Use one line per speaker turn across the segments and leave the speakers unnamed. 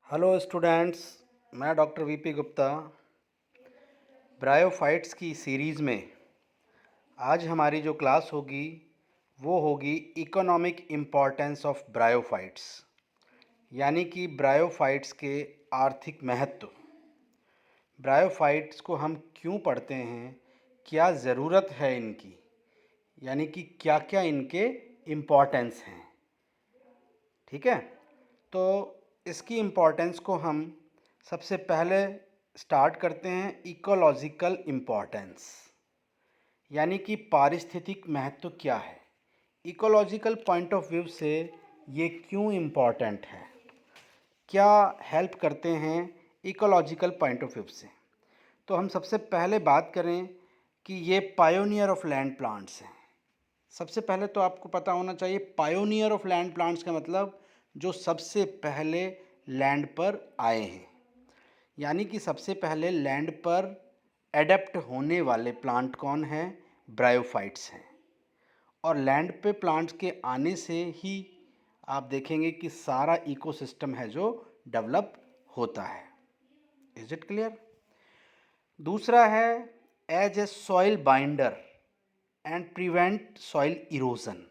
Hello students, मैं doctor VP Gupta. Bryophytes की series में आज हमारी जो क्लास होगी वो होगी इकोनॉमिक इम्पॉर्टेंस ऑफ ब्रायोफाइट्स, यानी कि ब्रायोफाइट्स के आर्थिक महत्व। ब्रायोफाइट्स को हम क्यों पढ़ते हैं, क्या ज़रूरत है इनकी, यानी कि क्या क्या इनके इम्पॉर्टेंस हैं। ठीक है, तो इसकी इम्पोर्टेंस को हम सबसे पहले स्टार्ट करते हैं इकोलॉजिकल इम्पोर्टेंस, यानी कि पारिस्थितिक महत्व क्या है। इकोलॉजिकल पॉइंट ऑफ व्यू से ये क्यों इम्पॉर्टेंट है, क्या हेल्प करते हैं इकोलॉजिकल पॉइंट ऑफ व्यू से। तो हम सबसे पहले बात करें कि ये पायोनियर ऑफ लैंड प्लांट्स हैं। सबसे पहले तो आपको पता होना चाहिए पायोनियर ऑफ लैंड प्लांट्स का मतलब जो सबसे पहले लैंड पर आए हैं, यानी कि सबसे पहले लैंड पर एडेप्ट होने वाले प्लांट कौन हैं, ब्रायोफाइट्स हैं। और लैंड पे प्लांट्स के आने से ही आप देखेंगे कि सारा इकोसिस्टम है जो डेवलप होता है। Is it clear. दूसरा है as a soil binder and prevent soil erosion,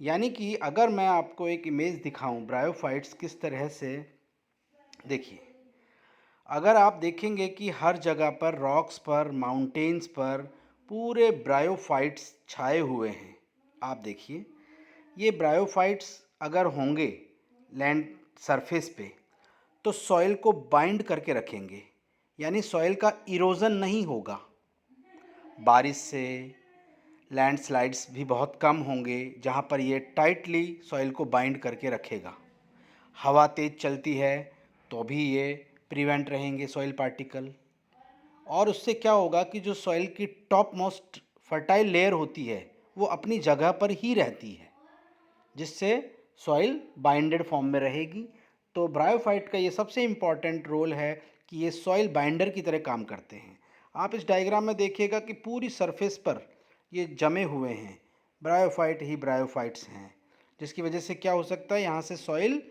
यानी कि अगर मैं आपको एक इमेज दिखाऊं ब्रायोफाइट्स किस तरह से, देखिए अगर आप देखेंगे कि हर जगह पर रॉक्स पर माउंटेन्स पर पूरे ब्रायोफाइट्स छाए हुए हैं। आप देखिए ये ब्रायोफाइट्स अगर होंगे लैंड सरफेस पे तो सॉइल को बाइंड करके रखेंगे, यानी सॉइल का इरोजन नहीं होगा। बारिश से लैंडस्लाइड्स भी बहुत कम होंगे जहाँ पर ये टाइटली सॉइल को बाइंड करके रखेगा। हवा तेज़ चलती है तो भी ये प्रिवेंट रहेंगे सॉइल पार्टिकल। और उससे क्या होगा कि जो सॉइल की टॉप मोस्ट फर्टाइल लेयर होती है वो अपनी जगह पर ही रहती है, जिससे सॉइल बाइंडेड फॉर्म में रहेगी। तो ब्रायोफाइट का ये सबसे इम्पॉर्टेंट रोल है कि ये सॉइल बाइंडर की तरह काम करते हैं। आप इस डायग्राम में देखिएगा कि पूरी सरफेस पर ये जमे हुए हैं, ब्रायोफाइट ही ब्रायोफाइट्स हैं, जिसकी वजह से क्या हो सकता है, यहाँ से सॉइल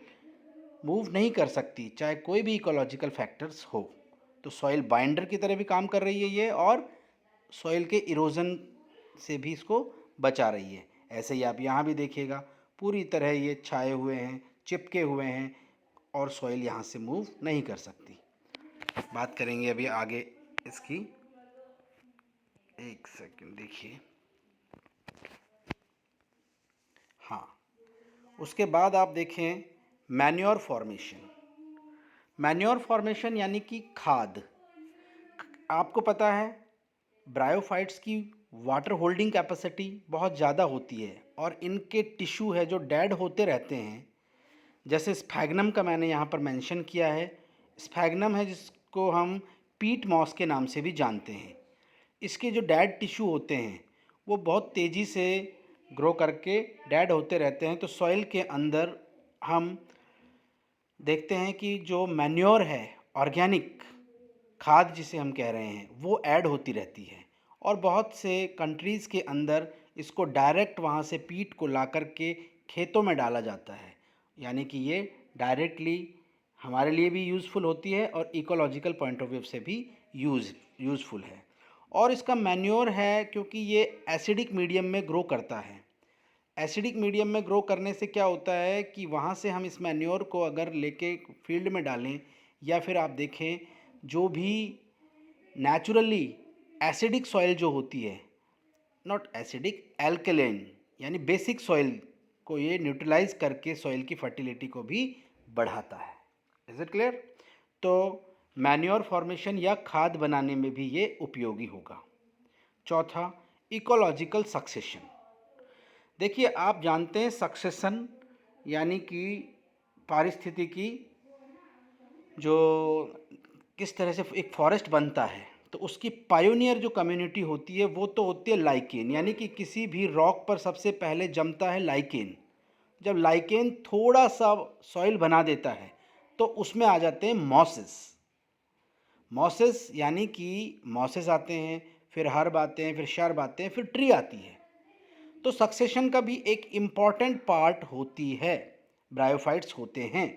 मूव नहीं कर सकती चाहे कोई भी इकोलॉजिकल फैक्टर्स हो। तो सॉइल बाइंडर की तरह भी काम कर रही है ये, और सॉइल के इरोजन से भी इसको बचा रही है। ऐसे ही आप यहाँ भी देखिएगा पूरी तरह ये छाए हुए हैं, चिपके हुए हैं, और सॉइल यहाँ से मूव नहीं कर सकती। बात करेंगे अभी आगे इसकी। एक सेकंड देखिए, हाँ उसके बाद आप देखें मैन्योर फॉर्मेशन। मैन्योर फॉर्मेशन यानी कि खाद। आपको पता है ब्रायोफाइट्स की वाटर होल्डिंग कैपेसिटी बहुत ज़्यादा होती है, और इनके टिश्यू है जो डेड होते रहते हैं। जैसे स्फैग्नम का मैंने यहाँ पर मेंशन किया है, स्फैग्नम है जिसको हम पीट मॉस के नाम से भी जानते हैं। इसके जो डेड टिश्यू होते हैं वो बहुत तेज़ी से ग्रो करके डेड होते रहते हैं। तो सॉइल के अंदर हम देखते हैं कि जो मैन्योर है, ऑर्गेनिक खाद जिसे हम कह रहे हैं, वो ऐड होती रहती है। और बहुत से कंट्रीज़ के अंदर इसको डायरेक्ट वहाँ से पीट को ला कर के खेतों में डाला जाता है, यानी कि ये डायरेक्टली हमारे लिए भी यूज़फुल होती है और इकोलॉजिकल पॉइंट ऑफ व्यू से भी यूज़फुल है। और इसका मैन्योर है क्योंकि ये एसिडिक मीडियम में ग्रो करता है। एसिडिक मीडियम में ग्रो करने से क्या होता है कि वहाँ से हम इस मैन्योर को अगर लेके फील्ड में डालें, या फिर आप देखें जो भी नेचुरली एसिडिक सॉइल जो होती है, नॉट एसिडिक, एल्कलेन यानी बेसिक सॉइल को ये न्यूट्रलाइज करके सॉइल की फर्टिलिटी को भी बढ़ाता है। Is it clear. तो मैन्योर फॉर्मेशन या खाद बनाने में भी ये उपयोगी होगा। चौथा, इकोलॉजिकल सक्सेशन। देखिए आप जानते हैं सक्सेशन यानी कि पारिस्थितिकी जो किस तरह से एक फॉरेस्ट बनता है, तो उसकी पायोनियर जो कम्युनिटी होती है वो तो होती है लाइकेन, यानी कि किसी भी रॉक पर सबसे पहले जमता है लाइकेन। जब लाइकेन थोड़ा सा सॉइल बना देता है तो उसमें आ जाते हैं मॉसेस। मॉसेस यानी कि मॉसेस आते हैं, फिर हर्ब आते हैं, फिर शर्ब आते हैं, फिर ट्री आती है। तो सक्सेशन का भी एक इम्पॉर्टेंट पार्ट होती है, ब्रायोफाइट्स होते हैं।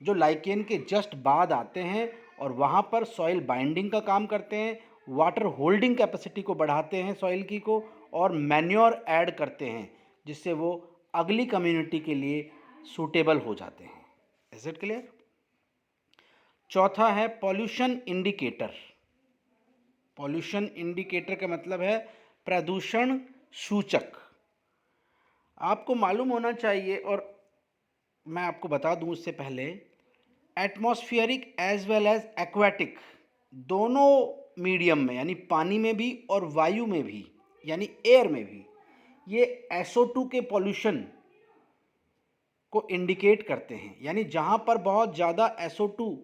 जो लाइकेन के जस्ट बाद आते हैं और वहाँ पर सॉइल बाइंडिंग का काम करते हैं, वाटर होल्डिंग कैपेसिटी को बढ़ाते हैं सॉइल की को, और मैन्योर ऐड करते हैं जिससे वो अगली कम्युनिटी के लिए सूटेबल हो जाते हैं। Is it clear? चौथा है पॉल्यूशन इंडिकेटर। पॉल्यूशन इंडिकेटर का मतलब है प्रदूषण सूचक। आपको मालूम होना चाहिए, और मैं आपको बता दूं उससे पहले, atmospheric as well as aquatic दोनों मीडियम में, यानी पानी में भी और वायु में भी, यानी एयर में भी, ये SO2 के पॉल्यूशन को इंडिकेट करते हैं। यानी जहाँ पर बहुत ज़्यादा SO2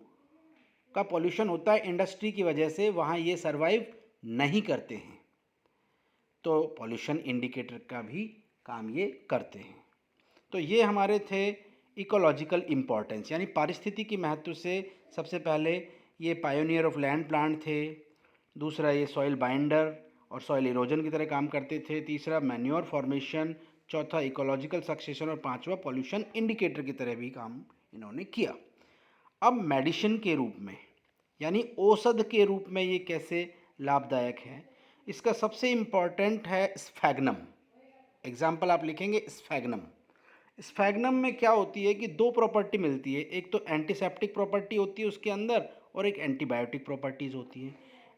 का पॉल्यूशन होता है इंडस्ट्री की वजह से, वहाँ ये सरवाइव नहीं करते हैं। तो पॉल्यूशन इंडिकेटर का भी काम ये करते हैं। तो ये हमारे थे इकोलॉजिकल इम्पोर्टेंस, यानी पारिस्थितिकी महत्व से सबसे पहले ये पायोनियर ऑफ लैंड प्लांट थे, दूसरा ये सॉइल बाइंडर और सॉइल इरोजन की तरह काम करते थे, तीसरा मैन्योर फॉर्मेशन, चौथा इकोलॉजिकल सक्सेशन और पांचवा पॉल्यूशन इंडिकेटर की तरह भी काम इन्होंने किया। अब मेडिसिन के रूप में, यानी औषध के रूप में ये कैसे लाभदायक है, इसका सबसे इम्पॉर्टेंट है स्फैग्नम। एग्जाम्पल आप लिखेंगे स्फैग्नम। स्फैग्नम में क्या होती है कि दो प्रॉपर्टी मिलती है, एक तो एंटीसेप्टिक प्रॉपर्टी होती है उसके अंदर, और एक एंटीबायोटिक प्रॉपर्टीज़ होती है।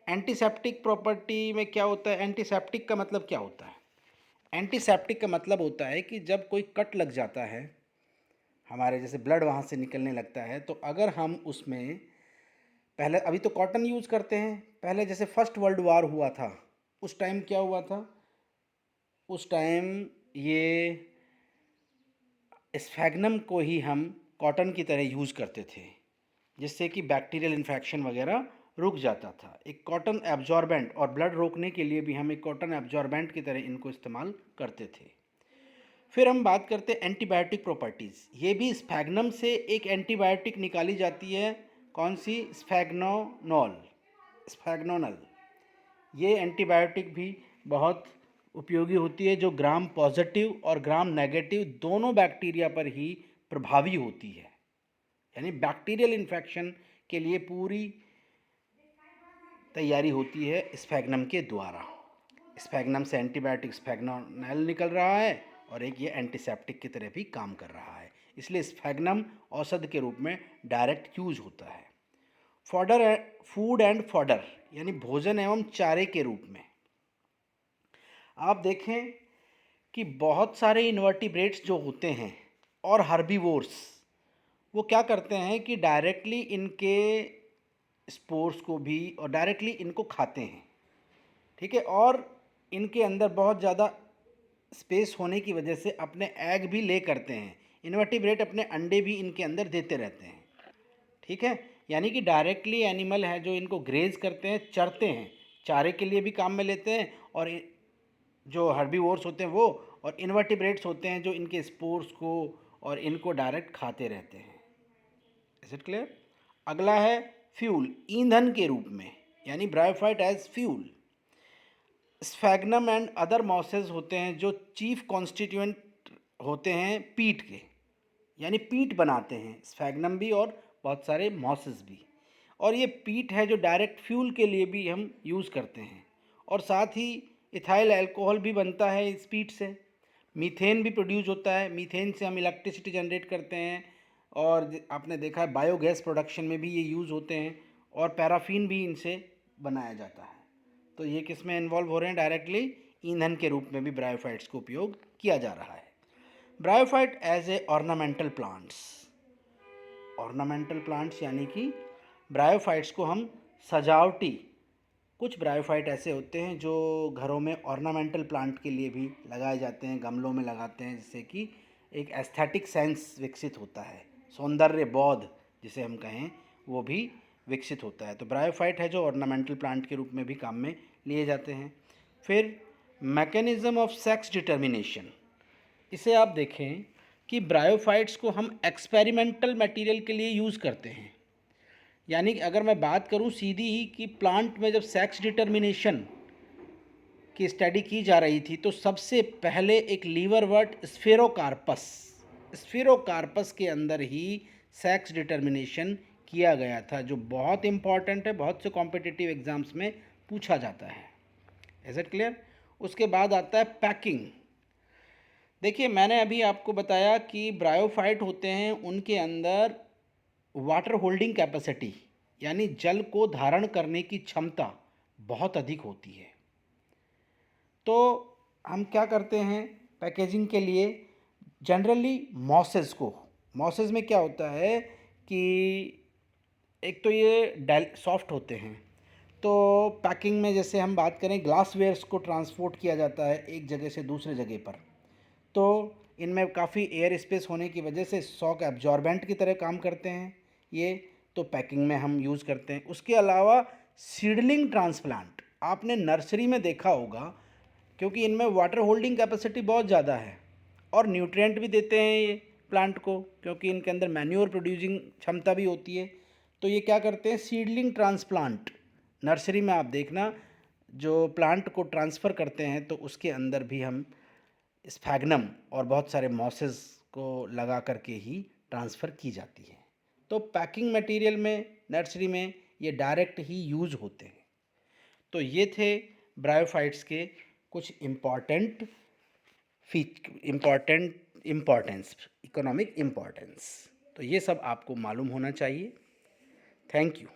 एंटीसेप्टिक प्रॉपर्टी में क्या होता है, एंटीसेप्टिक का मतलब क्या होता है? एंटीसेप्टिक का मतलब होता है कि जब कोई कट लग जाता है, हमारे जैसे ब्लड वहाँ से निकलने लगता है, तो अगर हम उसमें पहले, अभी तो कॉटन यूज़ करते हैं, पहले जैसे फर्स्ट वर्ल्ड वार हुआ था उस टाइम क्या हुआ था, उस टाइम ये स्फैग्नम को ही हम कॉटन की तरह यूज़ करते थे, जिससे कि बैक्टीरियल इन्फेक्शन वगैरह रुक जाता था। एक कॉटन एब्जॉर्बेंट, और ब्लड रोकने के लिए भी हम एक कॉटन एब्जॉर्बेंट की तरह इनको इस्तेमाल करते थे। फिर हम बात करते हैं एंटीबायोटिक प्रॉपर्टीज़। ये भी स्फैग्नम से एक एंटीबायोटिक निकाली जाती है, कौन सी? स्फैग्नोनॉल, स्फैग्नोनल। ये एंटीबायोटिक भी बहुत उपयोगी होती है, जो ग्राम पॉजिटिव और ग्राम नेगेटिव दोनों बैक्टीरिया पर ही प्रभावी होती है। यानी बैक्टीरियल इन्फेक्शन के लिए पूरी तैयारी होती है स्फैग्नम के द्वारा। स्फैग्नम से एंटीबायोटिक स्फैग्नोनल निकल रहा है, और एक ये एंटीसेप्टिक की तरह भी काम कर रहा है, इसलिए स्फैग्नम औषध के रूप में डायरेक्ट यूज होता है। फॉडर, फूड एंड फॉडर, यानी भोजन एवं चारे के रूप में आप देखें कि बहुत सारे इन्वर्टिब्रेट्स जो होते हैं और हर्बीवोर्स, वो क्या करते हैं कि डायरेक्टली इनके स्पोर्स को भी और डायरेक्टली इनको खाते हैं, ठीक है, और इनके अंदर बहुत ज़्यादा स्पेस होने की वजह से अपने एग भी ले करते हैं। इन्वर्टिब्रेट अपने अंडे भी इनके अंदर देते रहते हैं, ठीक है। यानी कि डायरेक्टली एनिमल है जो इनको ग्रेज करते हैं, चरते हैं, चारे के लिए भी काम में लेते हैं, और जो हर्बीवोर्स होते हैं वो, और इन्वर्टिब्रेट्स होते हैं जो इनके स्पोर्स को और इनको डायरेक्ट खाते रहते हैं। Is it clear? अगला है फ्यूल, ईंधन के रूप में, यानी bryophyte as fuel. Sphagnum and other mosses होते हैं जो चीफ कॉन्स्टिट्यूएंट होते हैं पीट के, यानी पीट बनाते हैं स्फैग्नम भी और बहुत सारे मॉसेस भी, और ये पीट है जो डायरेक्ट फ्यूल के लिए भी हम यूज़ करते हैं, और साथ ही इथाइल अल्कोहल भी बनता है इस पीट से। मीथेन भी प्रोड्यूस होता है, मीथेन से हम इलेक्ट्रिसिटी जनरेट करते हैं, और आपने देखा है बायोगैस प्रोडक्शन में भी ये यूज़ होते हैं, और पैराफिन भी इनसे बनाया जाता है। तो ये किस में इन्वॉल्व हो रहे हैं? डायरेक्टली ईंधन के रूप में भी ब्रायोफाइट्स को उपयोग किया जा रहा है। Bryophyte as a ornamental plants, ornamental plants यानी कि ब्रायोफाइट्स को हम सजावटी, कुछ ब्रायोफाइट ऐसे होते हैं जो घरों में ऑर्नामेंटल प्लांट के लिए भी लगाए जाते हैं, गमलों में लगाते हैं, जिससे कि एक एस्थेटिक सेंस विकसित होता है, सौंदर्य बोध जिसे हम कहें वो भी विकसित होता है। तो ब्रायोफाइट है जो ऑर्नामेंटल प्लांट के रूप में भी काम में लिए जाते हैं। फिर मैकेनिज़्म ऑफ सेक्स डिटर्मिनेशन, इसे आप देखें कि ब्रायोफाइट्स को हम एक्सपेरिमेंटल मटेरियल के लिए यूज़ करते हैं। यानी कि अगर मैं बात करूं सीधी ही कि प्लांट में जब सेक्स डिटर्मिनेशन की स्टडी की जा रही थी, तो सबसे पहले एक लीवरवर्ट स्फेरोकार्पस, स्फेरोकार्पस के अंदर ही सेक्स डिटर्मिनेशन किया गया था, जो बहुत इम्पॉर्टेंट है, बहुत से कॉम्पिटिटिव एग्ज़ाम्स में पूछा जाता है। Is it clear? उसके बाद आता है पैकिंग। देखिए, मैंने अभी आपको बताया कि ब्रायोफाइट होते हैं, उनके अंदर वाटर होल्डिंग कैपेसिटी यानी जल को धारण करने की क्षमता बहुत अधिक होती है। तो हम क्या करते हैं पैकेजिंग के लिए, जनरली मॉसेस में क्या होता है कि एक तो ये सॉफ्ट होते हैं, तो पैकिंग में जैसे हम बात करें ग्लासवेयर्स को ट्रांसपोर्ट किया जाता है एक जगह से दूसरे जगह पर, तो इनमें काफ़ी एयर स्पेस होने की वजह से शॉक एब्जॉर्बेंट की तरह काम करते हैं ये, तो पैकिंग में हम यूज़ करते हैं। उसके अलावा सीडलिंग ट्रांसप्लांट आपने नर्सरी में देखा होगा, क्योंकि इनमें वाटर होल्डिंग कैपेसिटी बहुत ज़्यादा है और न्यूट्रिएंट भी देते हैं ये प्लांट को, क्योंकि इनके अंदर मैन्योर प्रोड्यूसिंग क्षमता भी होती है। तो ये क्या करते हैं, सीडलिंग ट्रांसप्लांट नर्सरी में आप देखना, जो प्लांट को ट्रांसफ़र करते हैं तो उसके अंदर भी हम स्फैग्नम और बहुत सारे मॉसेस को लगा करके ही ट्रांसफ़र की जाती है। तो पैकिंग मटेरियल में नर्सरी में ये डायरेक्ट ही यूज़ होते हैं। तो ये थे ब्रायोफाइट्स के कुछ इम्पॉर्टेंस, इकोनॉमिक इम्पॉर्टेंस। तो ये सब आपको मालूम होना चाहिए। Thank you.